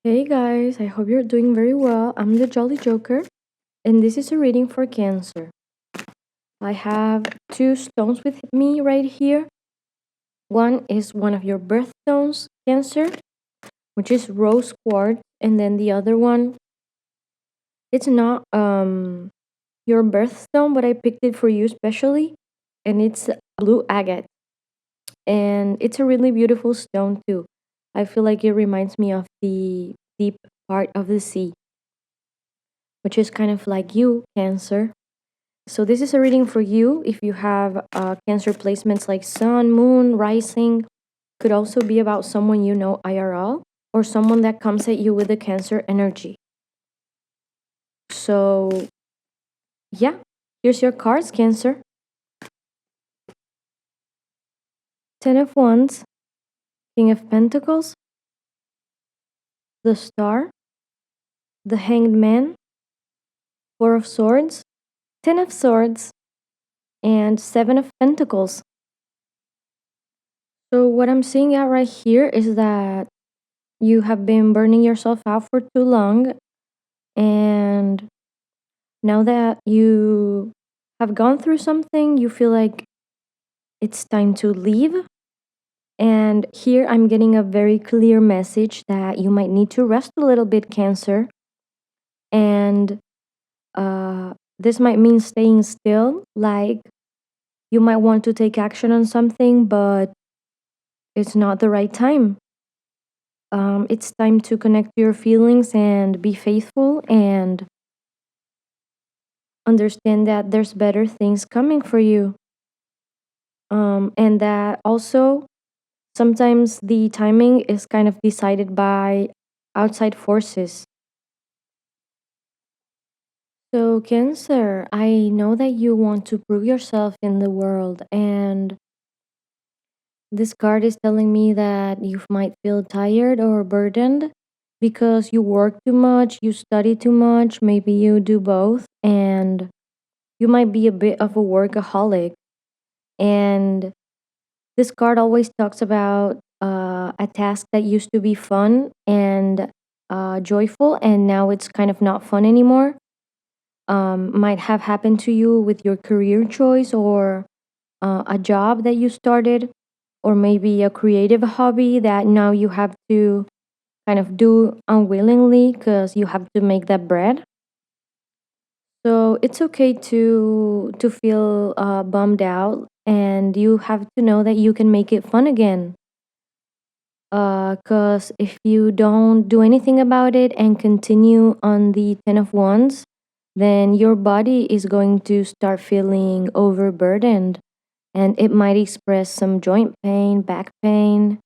Hey guys, I hope you're doing very well. I'm the Jolly Joker, and this is a reading for Cancer. I have two stones with me right here. One is one of your birthstones, Cancer, which is rose quartz, and then the other one, it's not your birthstone, but I picked it for you specially, and it's blue agate, and it's a really beautiful stone too. I feel like it reminds me of the deep part of the sea, which is kind of like you, Cancer. So this is a reading for you if you have Cancer placements like Sun, Moon, Rising. Could also be about someone you know IRL or someone that comes at you with the Cancer energy. So yeah, here's your cards, Cancer. Ten of Wands, King of Pentacles, the Star, the Hanged Man, Four of Swords, Ten of Swords, and Seven of Pentacles. So what I'm seeing out right here is that you have been burning yourself out for too long, and now that you have gone through something, you feel like it's time to leave. And here I'm getting a very clear message that you might need to rest a little bit, Cancer. And this might mean staying still, like you might want to take action on something, but it's not the right time. It's time to connect to your feelings and be faithful and understand that there's better things coming for you. And that also sometimes the timing is kind of decided by outside forces. So, Cancer, I know that you want to prove yourself in the world, and this card is telling me that you might feel tired or burdened because you work too much, you study too much, maybe you do both, and you might be a bit of a workaholic. And this card always talks about a task that used to be fun and joyful, and now it's kind of not fun anymore. Might have happened to you with your career choice or a job that you started, or maybe a creative hobby that now you have to kind of do unwillingly because you have to make that bread. So it's okay to feel bummed out, and you have to know that you can make it fun again. Because if you don't do anything about it and continue on the Ten of Wands, then your body is going to start feeling overburdened, and it might express some joint pain, back pain,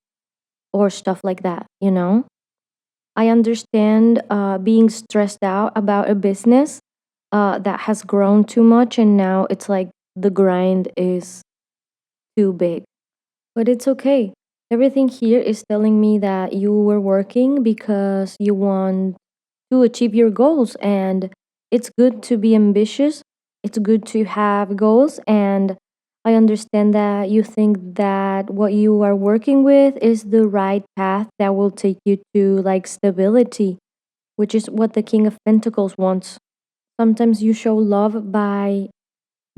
or stuff like that, you know? I understand being stressed out about a business that has grown too much, and now it's like the grind is too big. But it's okay. Everything here is telling me that you were working because you want to achieve your goals, and it's good to be ambitious. It's good to have goals, and I understand that you think that what you are working with is the right path that will take you to like stability, which is what the King of Pentacles wants. Sometimes you show love by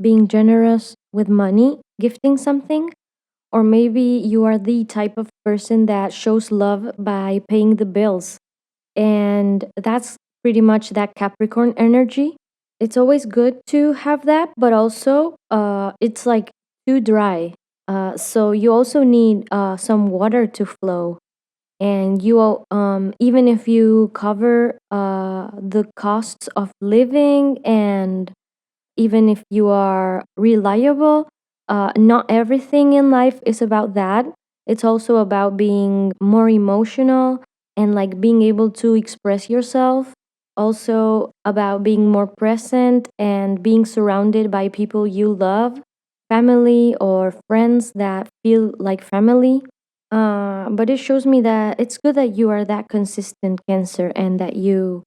being generous with money, gifting something, or maybe you are the type of person that shows love by paying the bills. And that's pretty much that Capricorn energy. It's always good to have that, but also it's like too dry. So you also need some water to flow. And even if you cover the costs of living, and even if you are reliable, not everything in life is about that. It's also about being more emotional and like being able to express yourself. Also about being more present and being surrounded by people you love, family or friends that feel like family. But it shows me that it's good that you are that consistent, Cancer, and that you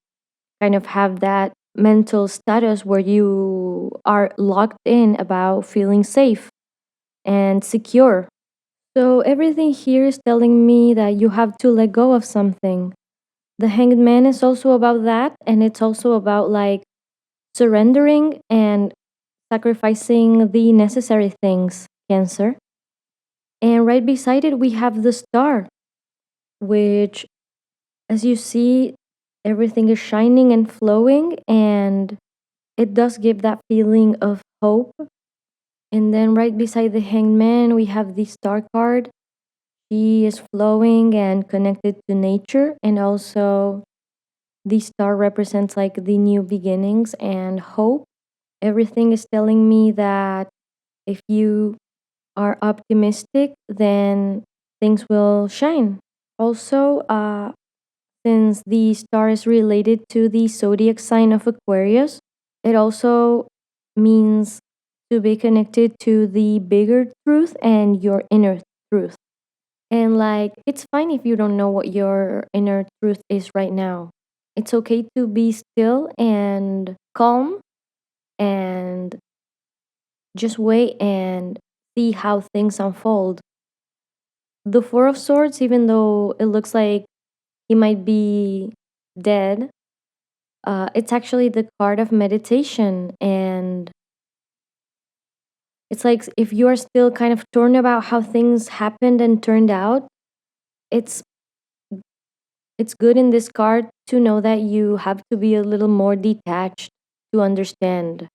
kind of have that mental status where you are locked in about feeling safe and secure. So everything here is telling me that you have to let go of something, The Hanged Man is also about that, and it's also about like surrendering and sacrificing the necessary things, Cancer. And right beside it, we have the Star, which, as you see, everything is shining and flowing, and it does give that feeling of hope. And then right beside the Hanged Man, we have the Star card. She is flowing and connected to nature, and also the star represents like the new beginnings and hope. Everything is telling me that if you are optimistic, then things will shine. Also, since the star is related to the zodiac sign of Aquarius, it also means to be connected to the bigger truth and your inner truth. And like, it's fine if you don't know what your inner truth is right now. It's okay to be still and calm and just wait and see how things unfold. The Four of Swords, even though it looks like he might be dead, it's actually the card of meditation. And it's like if you are still kind of torn about how things happened and turned out, it's it's good in this card to know that you have to be a little more detached to understand.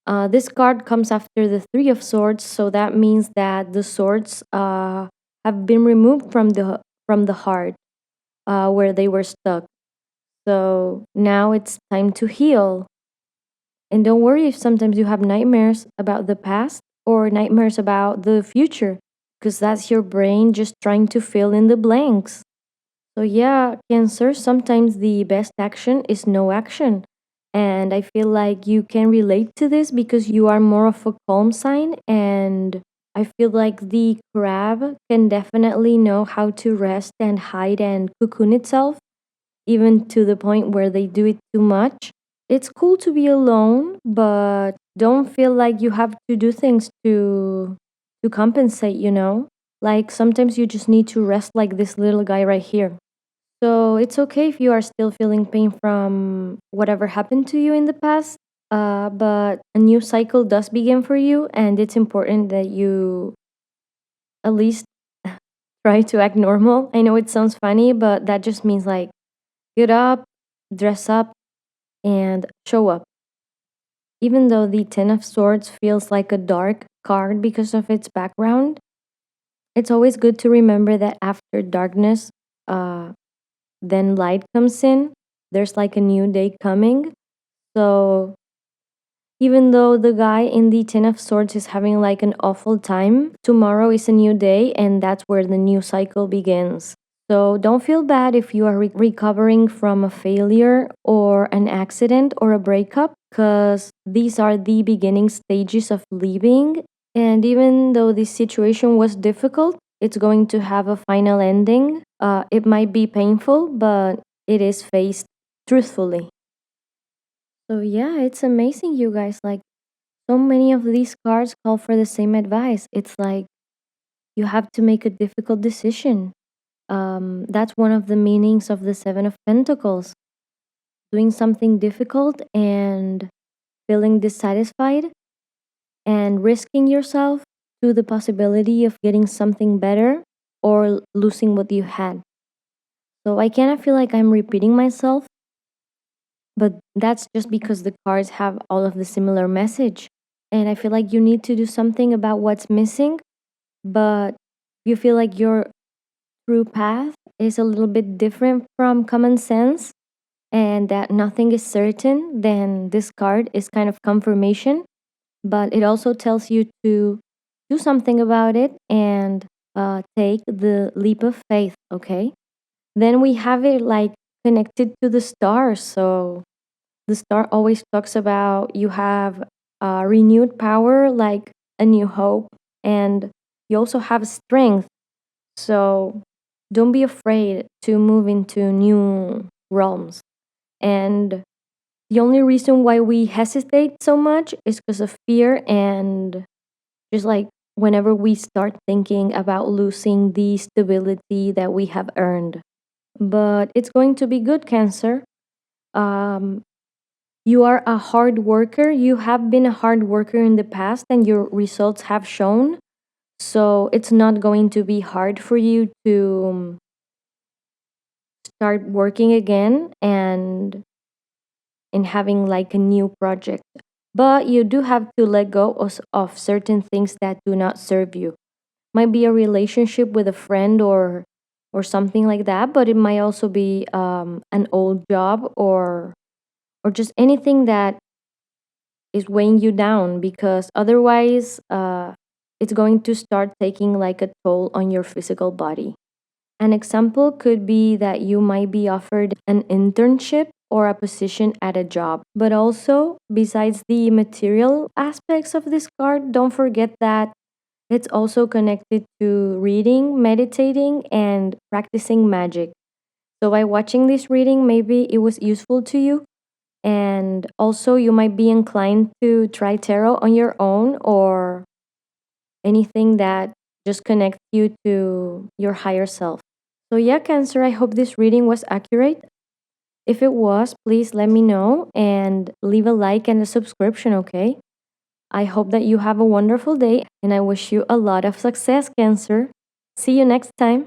This card comes after the Three of Swords, so that means that the swords have been removed from the heart where they were stuck. So now it's time to heal. And don't worry if sometimes you have nightmares about the past or nightmares about the future, because that's your brain just trying to fill in the blanks. So, yeah, Cancer, sometimes the best action is no action. And I feel like you can relate to this because you are more of a calm sign. And I feel like the crab can definitely know how to rest and hide and cocoon itself, even to the point where they do it too much. It's cool to be alone, but don't feel like you have to do things to compensate, you know? Like sometimes you just need to rest like this little guy right here. So it's okay if you are still feeling pain from whatever happened to you in the past, but a new cycle does begin for you, and it's important that you at least try to act normal. I know it sounds funny, but that just means like get up, dress up, and show up. Even though the Ten of Swords feels like a dark card because of its background, it's always good to remember that after darkness, uh, then light comes in. There's like a new day coming. So even though the guy in the Ten of Swords is having like an awful time, tomorrow is a new day and that's where the new cycle begins. So don't feel bad if you are recovering from a failure or an accident or a breakup, because these are the beginning stages of leaving. And even though this situation was difficult, it's going to have a final ending. It might be painful, but it is faced truthfully. So yeah, it's amazing, you guys. Like so many of these cards call for the same advice. It's like you have to make a difficult decision. That's one of the meanings of the Seven of Pentacles. Doing something difficult and feeling dissatisfied and risking yourself to the possibility of getting something better or losing what you had. So I kind of feel like I'm repeating myself, but that's just because the cards have all of the similar message. And I feel like you need to do something about what's missing, but you feel like your true path is a little bit different from common sense and that nothing is certain, then this card is kind of confirmation, but it also tells you to do something about it and take the leap of faith, okay? Then we have it like connected to the stars. So the star always talks about you have renewed power, like a new hope, and you also have strength. So don't be afraid to move into new realms. And the only reason why we hesitate so much is because of fear and just like whenever we start thinking about losing the stability that we have earned. but it's going to be good, Cancer. Um, you are a hard worker. You have been a hard worker in the past, and your results have shown. So it's not going to be hard for you to start working again and having like a new project. But you do have to let go of certain things that do not serve you. Might be a relationship with a friend or something like that, but it might also be an old job or just anything that is weighing you down because otherwise it's going to start taking like a toll on your physical body. An example could be that you might be offered an internship or a position at a job. But also, besides the material aspects of this card, don't forget that it's also connected to reading, meditating, and practicing magic. So, by watching this reading, maybe it was useful to you. And also, you might be inclined to try tarot on your own or anything that just connects you to your higher self. So, yeah, Cancer, I hope this reading was accurate. If it was, please let me know and leave a like and a subscription, okay? I hope that you have a wonderful day and I wish you a lot of success, Cancer. See you next time.